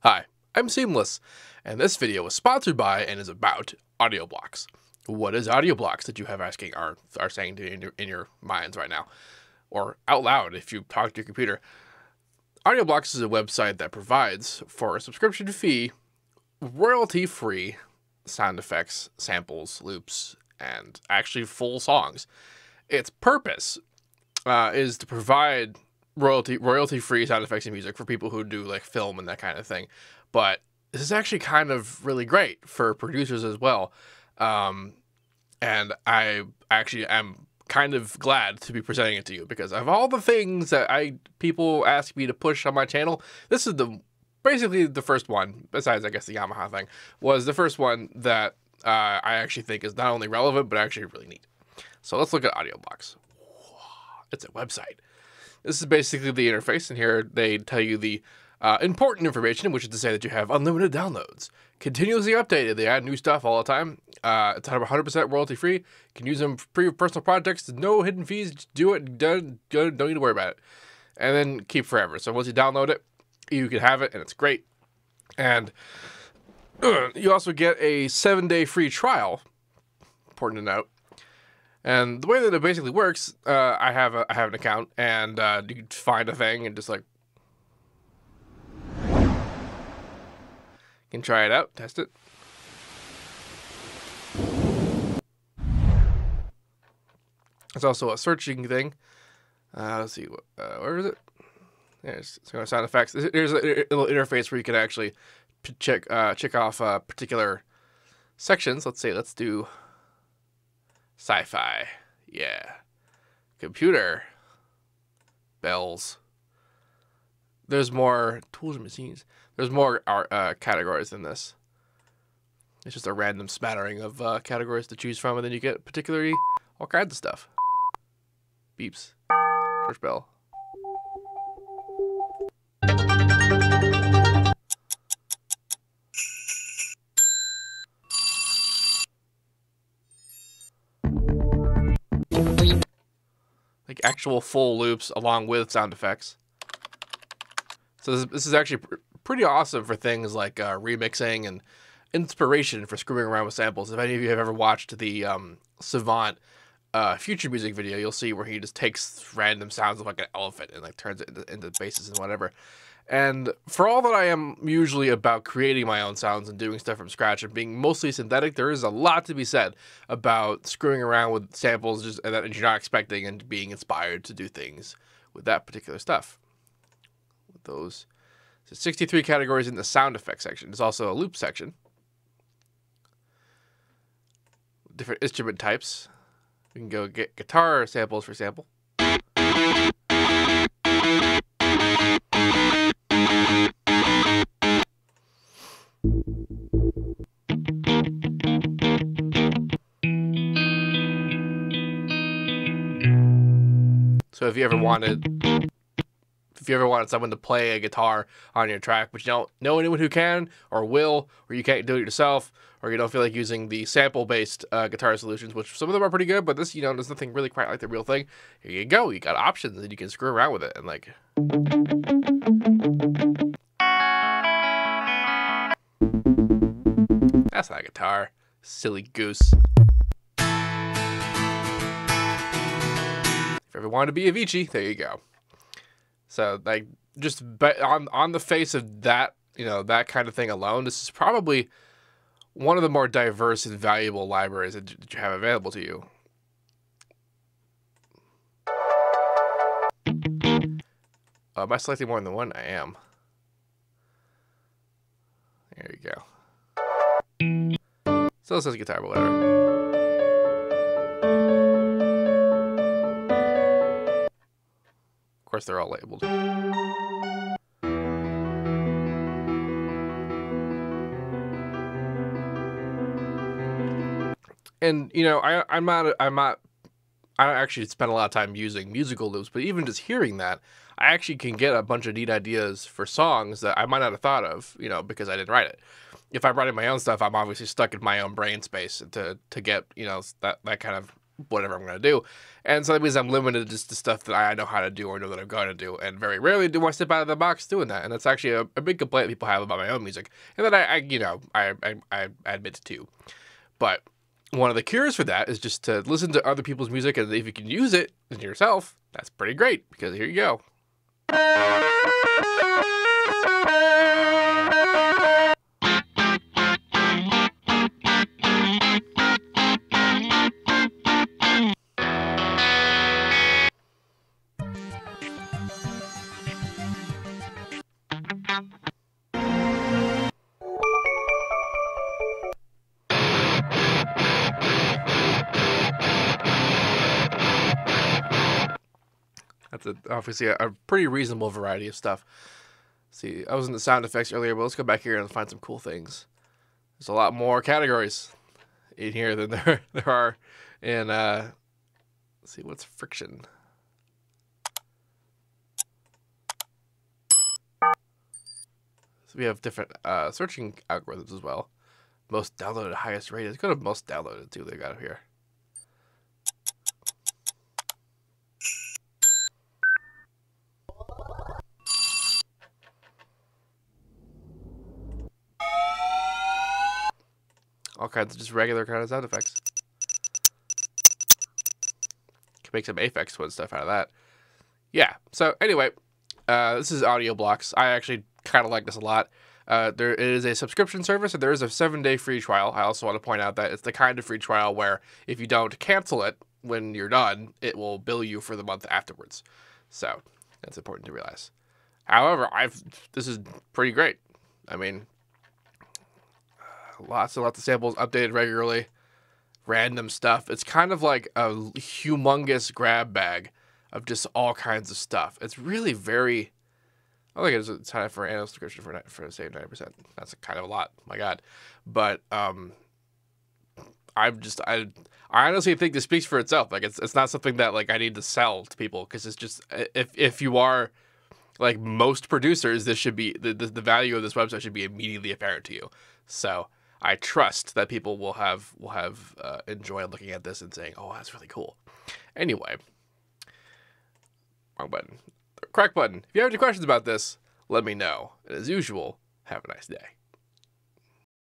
Hi, I'm Seamless, and this video is sponsored by and is about AudioBlocks. What is AudioBlocks that you have asking are saying in your minds right now, or out loud if you talk to your computer? AudioBlocks is a website that provides, for a subscription fee, royalty-free sound effects, samples, loops, and actually full songs. Its purpose is to provide royalty-free sound effects and music for people who do like film and that kind of thing. But this is actually kind of really great for producers as well. And I actually am kind of glad to be presenting it to you, because of all the things that people ask me to push on my channel, this is basically the first one, besides I guess the Yamaha thing, was the first one that I actually think is not only relevant, but actually really neat. So let's look at AudioBlocks. It's a website. This is basically the interface, and here they tell you the important information, which is to say that you have unlimited downloads, continuously updated. They add new stuff all the time. It's 100% royalty free. You can use them for your personal projects. No hidden fees. Just do it. Don't need to worry about it. And then keep forever. So once you download it, you can have it, and it's great. And you also get a 7-day free trial. Important to note. And the way that it basically works, I have an account, and you can find a thing and just like you can try it out, test it. It's also a searching thing. Let's see, where is it? There's sound effects. There's a little interface where you can actually check off particular sections. Let's say, let's do sci-fi, yeah. Computer, bells. There's more tools and machines. There's more categories than this. It's just a random smattering of categories to choose from, and then you get particularly all kinds of stuff. Beeps, church bell. Like actual full loops along with sound effects. So this is actually pretty awesome for things like remixing and inspiration for screwing around with samples. If any of you have ever watched the Savant future music video, you'll see where he just takes random sounds of like an elephant and like turns it into basses and whatever. And for all that I am usually about creating my own sounds and doing stuff from scratch and being mostly synthetic, there is a lot to be said about screwing around with samples just that you're not expecting and being inspired to do things with that particular stuff. With those, so 63 categories in the sound effects section. There's also a loop section. Different instrument types. We can go get guitar samples, for example. So if you ever wanted someone to play a guitar on your track, but you don't know anyone who can or will, or you can't do it yourself, or you don't feel like using the sample-based guitar solutions, which some of them are pretty good, but this, there's nothing really quite like the real thing. Here you go. You got options, and you can screw around with it, and like. That's not a guitar. Silly goose. If you ever wanted to be Avicii, there you go. So, like, just on the face of that, that kind of thing alone, this is probably one of the more diverse and valuable libraries that you have available to you. Am I selecting more than one? I am. There you go. Still says guitar, but whatever. Of course, they're all labeled. And I don't actually spend a lot of time using musical loops, but even just hearing that, I actually can get a bunch of neat ideas for songs that I might not have thought of, because I didn't write it. If I'm writing my own stuff, I'm obviously stuck in my own brain space to get, that kind of whatever I'm going to do. And so that means I'm limited just to stuff that I know how to do or know that I'm going to do. And very rarely do I step out of the box doing that. And that's actually a big complaint people have about my own music. And that I admit to. But one of the cures for that is just to listen to other people's music. And if you can use it in yourself, that's pretty great. Because here you go. That's obviously a pretty reasonable variety of stuff. See, I was in the sound effects earlier, but let's go back here and find some cool things. There's a lot more categories in here than there are in, let's see, what's friction? So we have different searching algorithms as well. Most downloaded, highest rated. Let's go to most downloaded, see what they got up here. All kinds of just regular kind of sound effects. Can make some Aphex Twin stuff out of that. Yeah, so anyway, this is AudioBlocks. I actually kind of like this a lot. There is a subscription service, and there is a 7-day free trial. I also want to point out that it's the kind of free trial where if you don't cancel it when you're done, it will bill you for the month afterwards. So that's important to realize. However, this is pretty great. I mean, lots and lots of samples updated regularly, random stuff. It's kind of like a humongous grab bag of just all kinds of stuff. It's really very. I think it's time for annual subscription for say 90%. That's kind of a lot. My God, but I honestly think this speaks for itself. Like it's not something that like I need to sell to people, because it's just if you are like most producers, this should be the value of this website should be immediately apparent to you. So I trust that people will have enjoyed looking at this and saying, "Oh, that's really cool." Anyway, wrong button. Correct button. If you have any questions about this, let me know. And as usual, have a nice day.